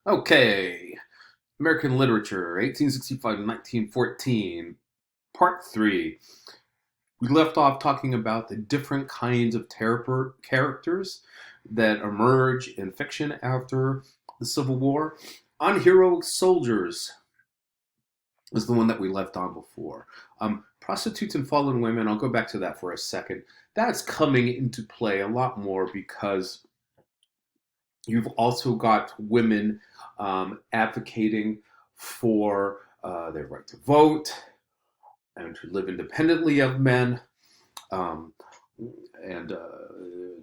Okay, American Literature, 1865 to 1914, Part 3. We left off talking about the different kinds of characters that emerge in fiction after the Civil War. Unheroic soldiers is the one that we left on before. Prostitutes and fallen women, I'll go back to that for a second. That's coming into play a lot more because you've also got women advocating for their right to vote and to live independently of men, um, and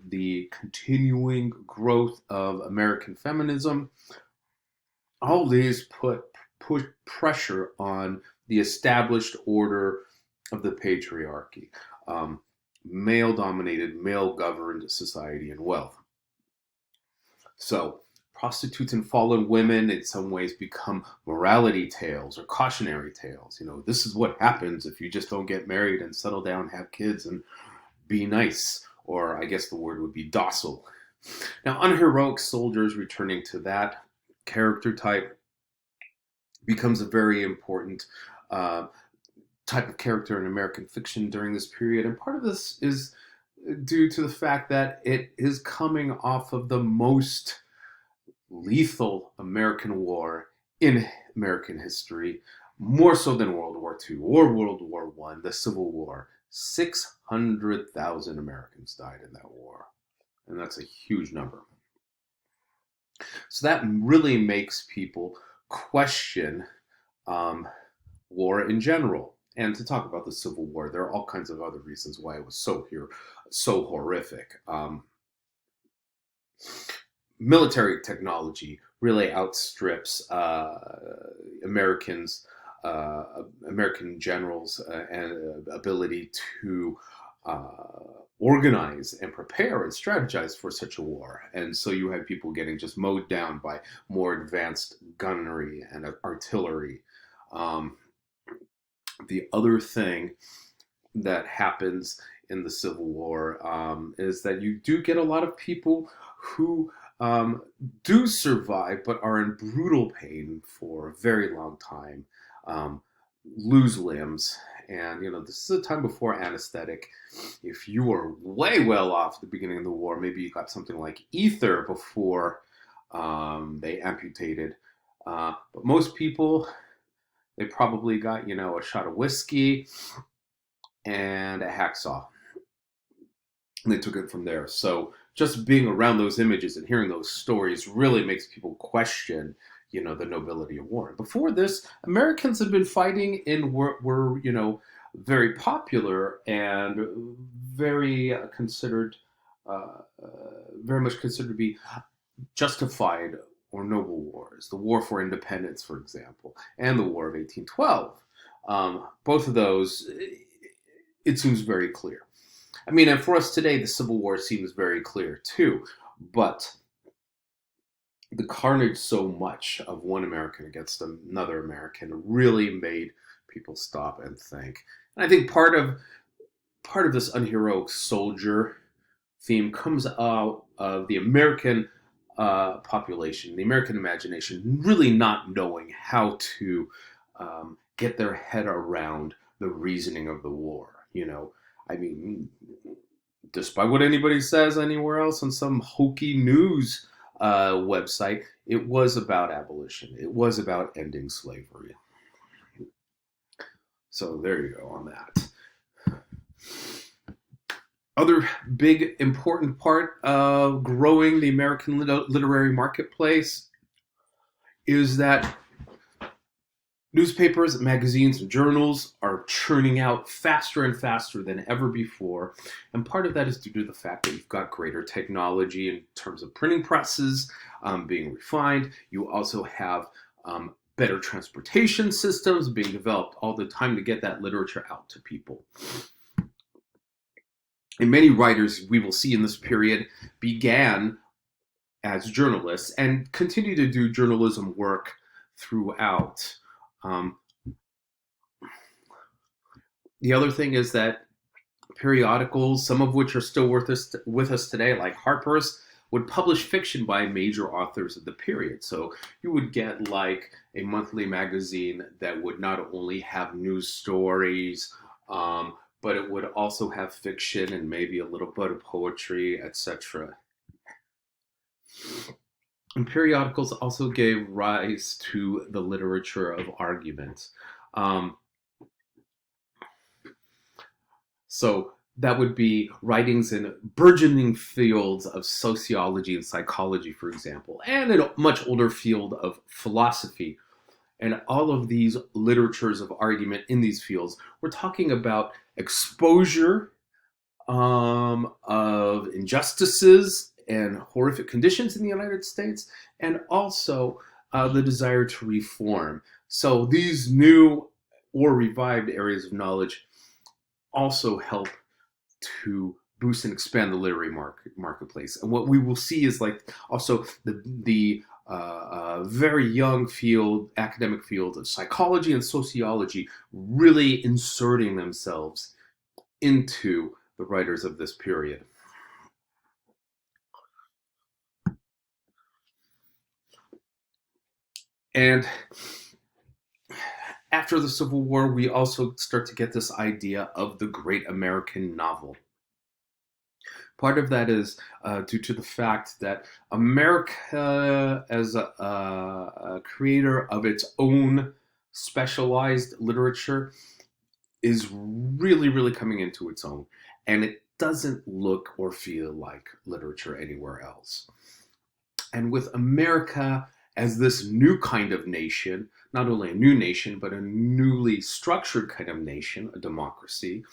the continuing growth of American feminism. All these put pressure on the established order of the patriarchy, male-dominated, male-governed society and wealth. So prostitutes and fallen women in some ways become morality tales or cautionary tales. You know, this is what happens if you just don't get married and settle down, have kids, and be nice. Or I guess the word would be docile. Now, unheroic soldiers, returning to that character type, becomes a very important type of character in American fiction during this period. And part of this is due to the fact that it is coming off of the most lethal American war in American history, more so than World War II or World War I, the Civil War. 600,000 Americans died in that war, and that's a huge number. So that really makes people question war in general. And to talk about the Civil War, there are all kinds of other reasons why it was so horrific. Military technology really outstrips American generals' and ability to organize and prepare and strategize for such a war. And so you have people getting just mowed down by more advanced gunnery and artillery. The other thing that happens in the Civil War is that you do get a lot of people who do survive but are in brutal pain for a very long time, lose limbs. And, you know, this is a time before anesthetic. If you were way well off at the beginning of the war, maybe you got something like ether before they amputated. But most people, they probably got, you know, a shot of whiskey and a hacksaw. And they took it from there. So just being around those images and hearing those stories really makes people question, you know, the nobility of war. Before this, Americans had been fighting and were you know, very popular and very considered, very much considered to be justified or noble wars. The War for Independence, for example, and the War of 1812. Both of those, it seems very clear. I mean, and for us today, the Civil War seems very clear too, but the carnage so much of one American against another American really made people stop and think. And I think part of this unheroic soldier theme comes out of the American population, the American imagination, really not knowing how to get their head around the reasoning of the war. You know, I mean, despite what anybody says anywhere else on some hokey news website, it was about abolition. It was about ending slavery. So there you go on that. Other big important part of growing the American literary marketplace is that newspapers, magazines, and journals are churning out faster and faster than ever before. And part of that is due to the fact that you've got greater technology in terms of printing presses being refined. You also have better transportation systems being developed all the time to get that literature out to people. And many writers we will see in this period began as journalists and continue to do journalism work throughout. The other thing is that periodicals, some of which are still with us today, like Harper's, would publish fiction by major authors of the period. So you would get like a monthly magazine that would not only have news stories, but it would also have fiction and maybe a little bit of poetry, etc. And periodicals also gave rise to the literature of argument. Um, so that would be writings in burgeoning fields of sociology and psychology, for example, and in a much older field of philosophy. And all of these literatures of argument in these fields, we're talking about exposure of injustices and horrific conditions in the United States, and also the desire to reform. So these new or revived areas of knowledge also help to boost and expand the literary marketplace. And what we will see is like also the very young field, academic field of psychology and sociology really inserting themselves into the writers of this period. And after the Civil War, we also start to get this idea of the great American novel. Part of that is due to the fact that America, as a creator of its own specialized literature, is really, really coming into its own. And it doesn't look or feel like literature anywhere else. And with America as this new kind of nation, not only a new nation, but a newly structured kind of nation, a democracy,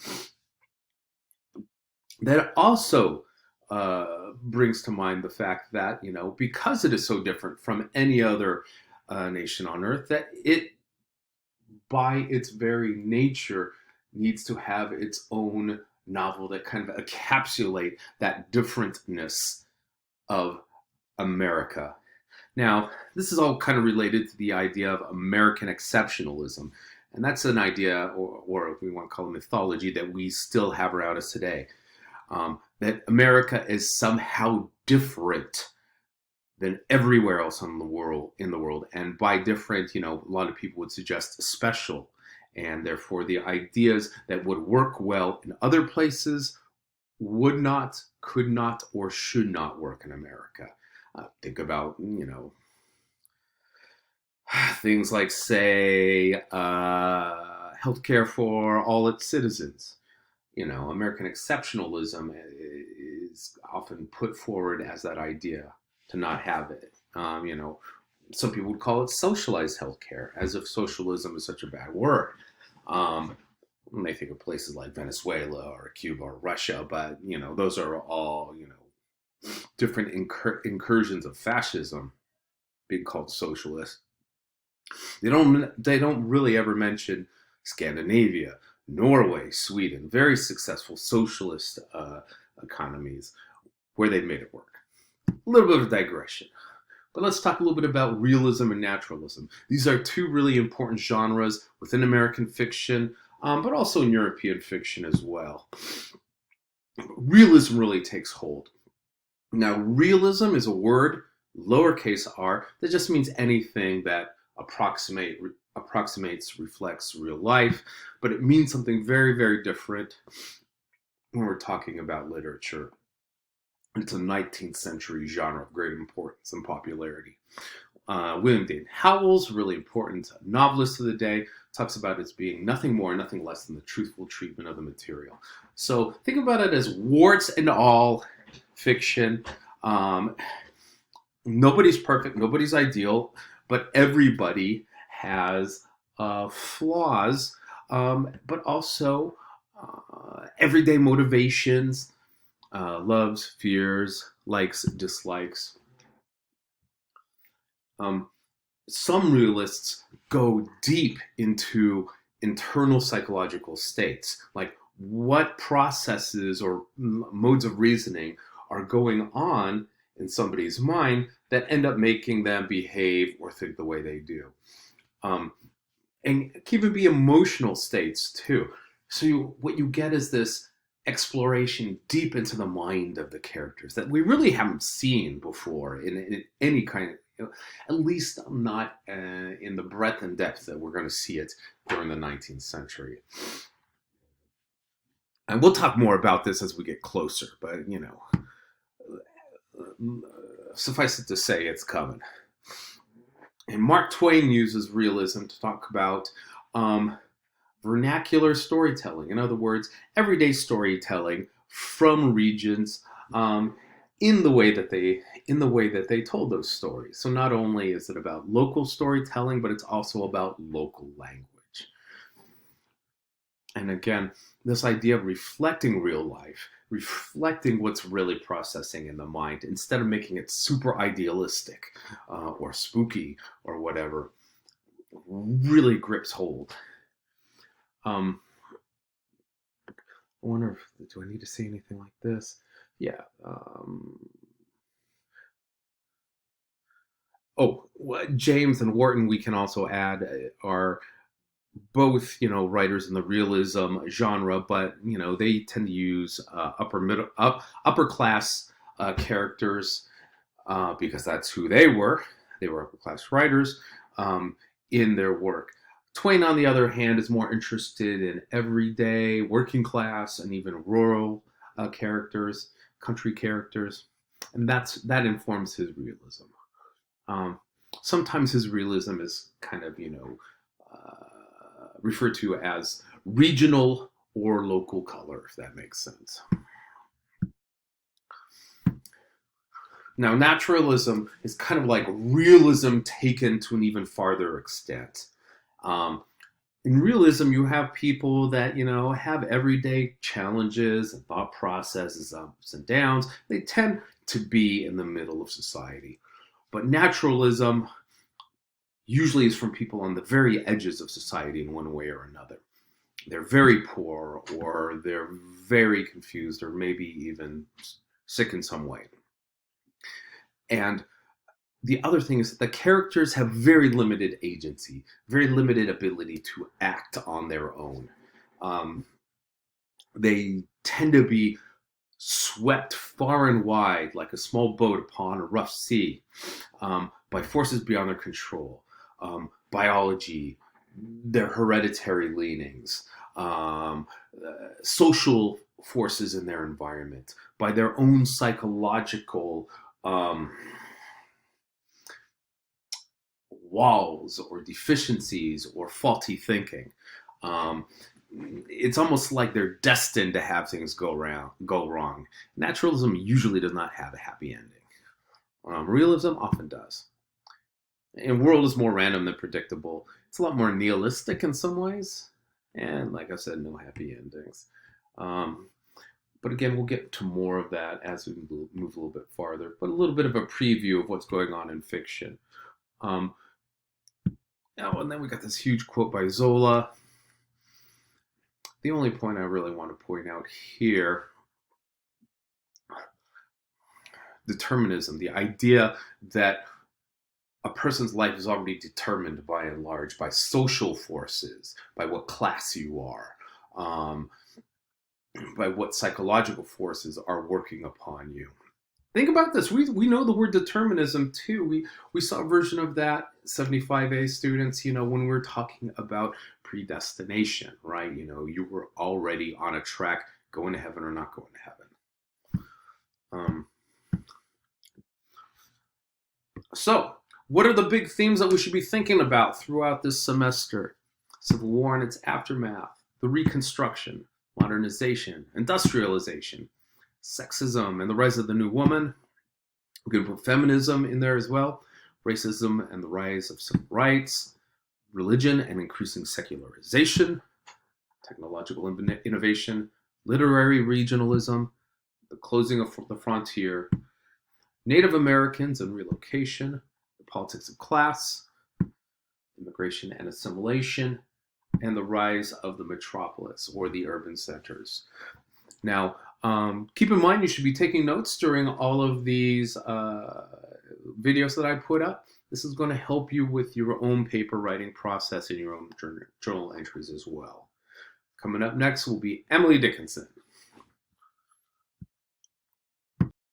that also brings to mind the fact that, because it is so different from any other nation on earth, that it, by its very nature, needs to have its own novel that kind of encapsulate that differentness of America. Now, this is all kind of related to the idea of American exceptionalism. And that's an idea, or if we want to call it mythology, that we still have around us today. That America is somehow different than everywhere else in the world. And by different, a lot of people would suggest special. And therefore, the ideas that would work well in other places would not, could not, or should not work in America. Think about, things like, say, healthcare for all its citizens. American exceptionalism is often put forward as that idea to not have it. Some people would call it socialized healthcare, as if socialism is such a bad word. When they think of places like Venezuela or Cuba or Russia, but those are all different incursions of fascism being called socialist. They don't really ever mention Scandinavia, Norway, Sweden, very successful socialist economies where they've made it work. A little bit of a digression. But let's talk a little bit about realism and naturalism. These are two really important genres within American fiction, but also in European fiction as well. Realism really takes hold. Now, realism is a word, lowercase r, that just means anything that approximates, reflects real life, but it means something very, very different when we're talking about literature. It's a 19th century genre of great importance and popularity. William Dean Howells, really important novelist of the day, talks about it as being nothing more, nothing less than the truthful treatment of the material. So think about it as warts and all fiction. Nobody's perfect, nobody's ideal, but everybody has flaws, but also everyday motivations, loves, fears, likes, dislikes. Some realists go deep into internal psychological states, like what processes or modes of reasoning are going on in somebody's mind that end up making them behave or think the way they do. And it can even be emotional states too. So what you get is this exploration deep into the mind of the characters that we really haven't seen before in any kind of, at least not in the breadth and depth that we're going to see it during the 19th century. And we'll talk more about this as we get closer, but suffice it to say, it's coming. And Mark Twain uses realism to talk about vernacular storytelling. In other words, everyday storytelling from regions in the way that they told those stories. So not only is it about local storytelling, but it's also about local language. And again, this idea of reflecting real life, reflecting what's really processing in the mind, instead of making it super idealistic or spooky or whatever, really grips hold. I wonder if, do I need to say anything like this? Yeah. James and Wharton, we can also add, are both, writers in the realism genre, but they tend to use upper class characters because that's who they were. They were upper class writers in their work. Twain, on the other hand, is more interested in everyday, working class, and even rural characters, country characters, and that informs his realism. Sometimes his realism is kind of, referred to as regional or local color, if that makes sense. Now, naturalism is kind of like realism taken to an even farther extent. In realism, you have people that, have everyday challenges and thought processes, ups and downs. They tend to be in the middle of society. But naturalism usually is from people on the very edges of society in one way or another. They're very poor, or they're very confused, or maybe even sick in some way. And the other thing is that the characters have very limited agency, very limited ability to act on their own. They tend to be swept far and wide like a small boat upon a rough sea by forces beyond their control. Biology, their hereditary leanings, social forces in their environment, by their own psychological walls or deficiencies or faulty thinking. It's almost like they're destined to have things go wrong. Naturalism usually does not have a happy ending. Realism often does. And world is more random than predictable. It's a lot more nihilistic in some ways. And like I said, no happy endings. But again, we'll get to more of that as we move a little bit farther. But a little bit of a preview of what's going on in fiction. And then we got this huge quote by Zola. The only point I really want to point out here, determinism, the idea that a person's life is already determined by and large by social forces, by what class you are, by what psychological forces are working upon you. Think about this. We know the word determinism too. We saw a version of that, 75A students, when we were talking about predestination, right? You were already on a track going to heaven or not going to heaven. So, what are the big themes that we should be thinking about throughout this semester? Civil War and its aftermath, the Reconstruction, modernization, industrialization, sexism and the rise of the new woman. We could put feminism in there as well, racism and the rise of civil rights, religion and increasing secularization, technological innovation, literary regionalism, the closing of the frontier, Native Americans and relocation, the politics of class, immigration and assimilation, and the rise of the metropolis or the urban centers. Now, keep in mind you should be taking notes during all of these videos that I put up. This is going to help you with your own paper writing process and your own journal entries as well. Coming up next will be Emily Dickinson.